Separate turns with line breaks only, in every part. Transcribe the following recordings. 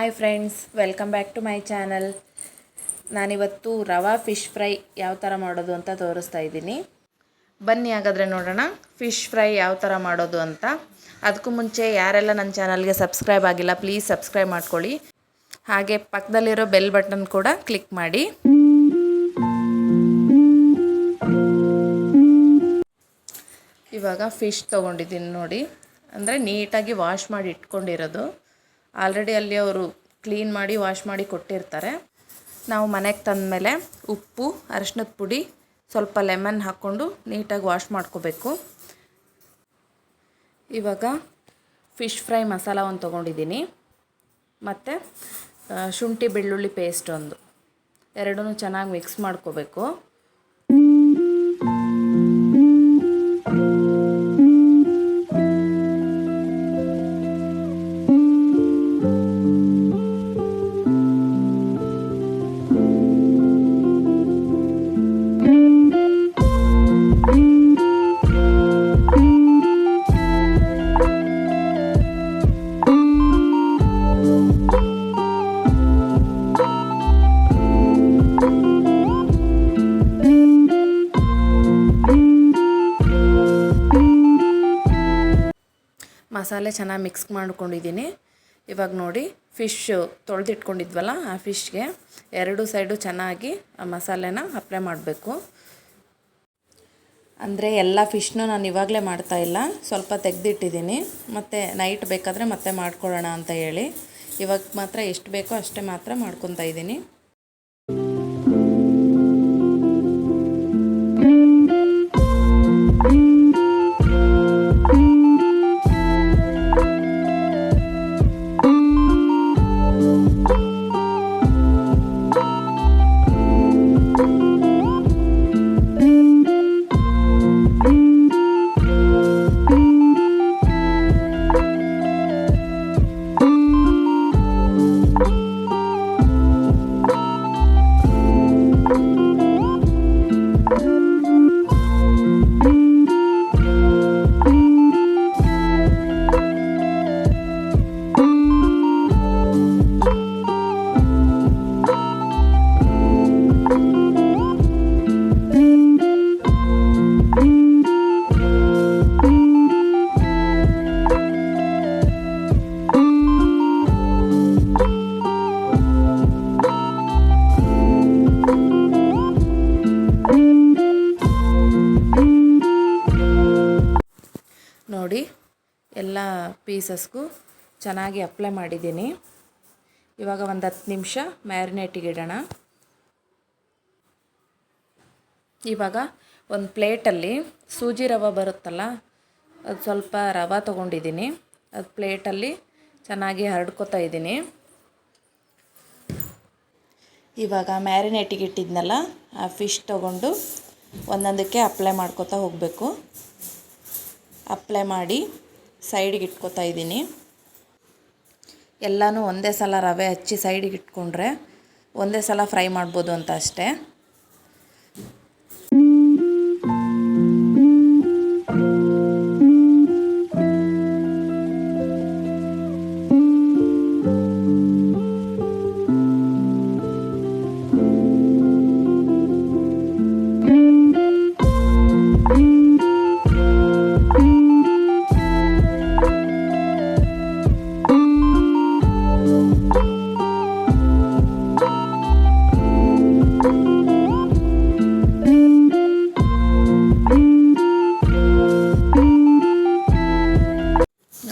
Hi friends, welcome back to my channel. ನಾನಿವತ್ತು rava fish fry ಯಾವ ಥರ ಮಾಡೋದು ಅಂತ ತೋರಿಸ್ತಾ ಇದ್ದೀನಿ. ಬನ್ನಿ ಹಾಗಾದರೆ ನೋಡೋಣ ಫಿಶ್ ಫ್ರೈ ಯಾವ ಥರ ಮಾಡೋದು ಅಂತ. ಅದಕ್ಕೂ ಮುಂಚೆ ಯಾರೆಲ್ಲ ನನ್ನ ಚಾನಲ್ಗೆ ಸಬ್ಸ್ಕ್ರೈಬ್ ಆಗಿಲ್ಲ ಪ್ಲೀಸ್ ಸಬ್ಸ್ಕ್ರೈಬ್ ಮಾಡ್ಕೊಳ್ಳಿ. ಹಾಗೆ ಪಕ್ಕದಲ್ಲಿರೋ ಬೆಲ್ ಬಟನ್ ಕೂಡ ಕ್ಲಿಕ್ ಮಾಡಿ. ಇವಾಗ ಫಿಶ್ ತೊಗೊಂಡಿದ್ದೀನಿ ನೋಡಿ, ಅಂದರೆ ನೀಟಾಗಿ ವಾಶ್ ಮಾಡಿ ಇಟ್ಕೊಂಡಿರೋದು. ಆಲ್ರೆಡಿ ಅಲ್ಲಿ ಅವರು ಕ್ಲೀನ್ ಮಾಡಿ ವಾಶ್ ಮಾಡಿ ಕೊಟ್ಟಿರ್ತಾರೆ. ನಾವು ಮನೆಗೆ ತಂದಮೇಲೆ ಉಪ್ಪು, ಅರಿಶಿನದ ಪುಡಿ, ಸ್ವಲ್ಪ ಲೆಮನ್ ಹಾಕ್ಕೊಂಡು ನೀಟಾಗಿ ವಾಶ್ ಮಾಡ್ಕೋಬೇಕು. ಇವಾಗ ಫಿಶ್ ಫ್ರೈ ಮಸಾಲ ಒಂದು ತೊಗೊಂಡಿದ್ದೀನಿ, ಮತ್ತು ಶುಂಠಿ ಬೆಳ್ಳುಳ್ಳಿ ಪೇಸ್ಟ್ ಒಂದು, ಎರಡೂ ಚೆನ್ನಾಗಿ ಮಿಕ್ಸ್ ಮಾಡ್ಕೋಬೇಕು. ಮಸಾಲೆ ಚೆನ್ನಾಗಿ ಮಿಕ್ಸ್ ಮಾಡ್ಕೊಂಡಿದ್ದೀನಿ. ಇವಾಗ ನೋಡಿ ಫಿಶ್ ತೊಳೆದಿಟ್ಕೊಂಡಿದ್ವಲ್ಲ, ಆ ಫಿಶ್ಗೆ ಎರಡು ಸೈಡು ಚೆನ್ನಾಗಿ ಆ ಮಸಾಲೆನ ಅಪ್ಲೈ ಮಾಡಬೇಕು. ಅಂದರೆ ಎಲ್ಲ ಫಿಶ್ನೂ ನಾನು ಇವಾಗಲೇ ಮಾಡ್ತಾಯಿಲ್ಲ, ಸ್ವಲ್ಪ ತೆಗೆದಿಟ್ಟಿದ್ದೀನಿ. ಮತ್ತು ನೈಟ್ ಬೇಕಾದರೆ ಮತ್ತೆ ಮಾಡ್ಕೊಳ್ಳೋಣ ಅಂತ ಹೇಳಿ ಇವಾಗ ಮಾತ್ರ ಎಷ್ಟು ಬೇಕೋ ಅಷ್ಟೇ ಮಾತ್ರ ಮಾಡ್ಕೊತಾ ಇದ್ದೀನಿ. ನೋಡಿ ಎಲ್ಲ ಪೀಸಸ್ಗೂ ಚೆನ್ನಾಗಿ ಅಪ್ಲೈ ಮಾಡಿದ್ದೀನಿ. ಇವಾಗ ಒಂದು 10 ನಿಮಿಷ ಮ್ಯಾರಿನೇಟಿಗೆ ಇಡೋಣ. ಇವಾಗ ಒಂದು ಪ್ಲೇಟಲ್ಲಿ ಸೂಜಿ ರವೆ ಬರುತ್ತಲ್ಲ, ಅದು ಸ್ವಲ್ಪ ರವೆ ತೊಗೊಂಡಿದ್ದೀನಿ. ಅದು ಪ್ಲೇಟಲ್ಲಿ ಚೆನ್ನಾಗಿ ಹರಡ್ಕೊತಾ ಇದ್ದೀನಿ. ಇವಾಗ ಮ್ಯಾರಿನೇಟಿಗೆ ಇಟ್ಟಿದ್ನಲ್ಲ ಆ ಫಿಶ್ ತೊಗೊಂಡು ಒಂದೊಂದಕ್ಕೆ ಅಪ್ಲೈ ಮಾಡ್ಕೊತಾ ಹೋಗಬೇಕು. ಅಪ್ಲೈ ಮಾಡಿ ಸೈಡಿಗೆ ಇಟ್ಕೊತಾ ಇದ್ದೀನಿ. ಎಲ್ಲನೂ ಒಂದೇ ಸಲ ರವೆ ಹಚ್ಚಿ ಸೈಡಿಗೆ ಇಟ್ಕೊಂಡ್ರೆ ಒಂದೇ ಸಲ ಫ್ರೈ ಮಾಡ್ಬೋದು ಅಂತ ಅಷ್ಟೇ.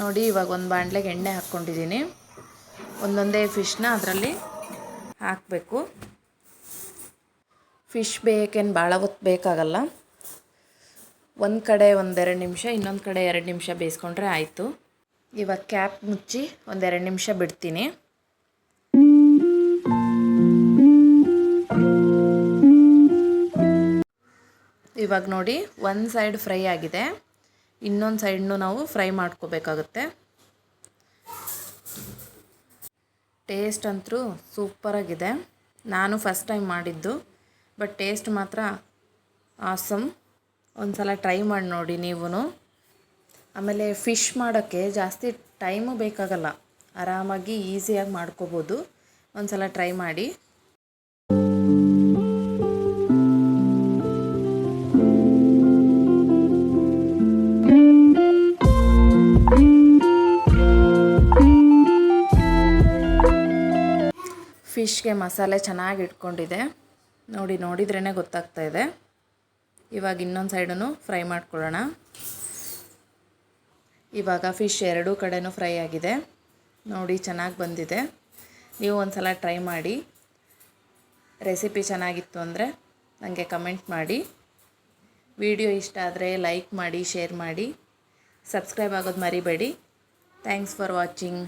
ನೋಡಿ ಇವಾಗ ಒಂದು ಬಾಣಲೆಗೆ ಎಣ್ಣೆ ಹಾಕ್ಕೊಂಡಿದ್ದೀನಿ. ಒಂದೊಂದೇ ಫಿಶ್ನ ಅದರಲ್ಲಿ ಹಾಕಬೇಕು. ಫಿಶ್ ಬೇಕೇನು ಭಾಳ ಹೊತ್ತು ಬೇಕಾಗಲ್ಲ. ಒಂದು ಕಡೆ 1-2 ನಿಮಿಷ, ಇನ್ನೊಂದು ಕಡೆ 2 ನಿಮಿಷ ಬೇಯಿಸ್ಕೊಂಡ್ರೆ ಆಯಿತು. ಇವಾಗ ಕ್ಯಾಪ್ ಮುಚ್ಚಿ 1-2 ನಿಮಿಷ ಬಿಡ್ತೀನಿ. ಇವಾಗ ನೋಡಿ ಒಂದು ಸೈಡ್ ಫ್ರೈ ಆಗಿದೆ, ಇನ್ನೊಂದು ಸೈಡ್ನು ನಾವು ಫ್ರೈ ಮಾಡ್ಕೋಬೇಕಾಗುತ್ತೆ. ಟೇಸ್ಟ್ ಅಂತೂ ಸೂಪರಾಗಿದೆ. ನಾನು ಫಸ್ಟ್ ಟೈಮ್ ಮಾಡಿದ್ದು, ಬಟ್ ಟೇಸ್ಟ್ ಮಾತ್ರ ಆಸಮ್. ಒಂದು ಸಲ ಟ್ರೈ ಮಾಡಿ ನೋಡಿ ನೀವು. ಆಮೇಲೆ ಫಿಶ್ ಮಾಡೋಕ್ಕೆ ಜಾಸ್ತಿ ಟೈಮು ಬೇಕಾಗಲ್ಲ. ಆರಾಮಾಗಿ ಈಸಿಯಾಗಿ ಮಾಡ್ಕೋಬೋದು. ಒಂದು ಸಲ ಟ್ರೈ ಮಾಡಿ. ಫಿಶ್ಗೆ ಮಸಾಲೆ ಚೆನ್ನಾಗಿ ಇಟ್ಕೊಂಡಿದೆ ನೋಡಿ, ನೋಡಿದ್ರೇ ಗೊತ್ತಾಗ್ತಾ ಇದೆ. ಇವಾಗ ಇನ್ನೊಂದು ಸೈಡನ್ನು ಫ್ರೈ ಮಾಡ್ಕೊಳ್ಳೋಣ. ಇವಾಗ ಫಿಶ್ ಎರಡೂ ಕಡೆನೂ ಫ್ರೈ ಆಗಿದೆ ನೋಡಿ, ಚೆನ್ನಾಗಿ ಬಂದಿದೆ. ನೀವು ಒಂದು ಸಲ ಟ್ರೈ ಮಾಡಿ. ರೆಸಿಪಿ ಚೆನ್ನಾಗಿತ್ತು ಅಂದರೆ ನನಗೆ ಕಮೆಂಟ್ ಮಾಡಿ. ವಿಡಿಯೋ ಇಷ್ಟ ಆದರೆ ಲೈಕ್ ಮಾಡಿ, ಶೇರ್ ಮಾಡಿ, ಸಬ್ಸ್ಕ್ರೈಬ್ ಆಗೋದು ಮರಿಬೇಡಿ. Thanks for watching.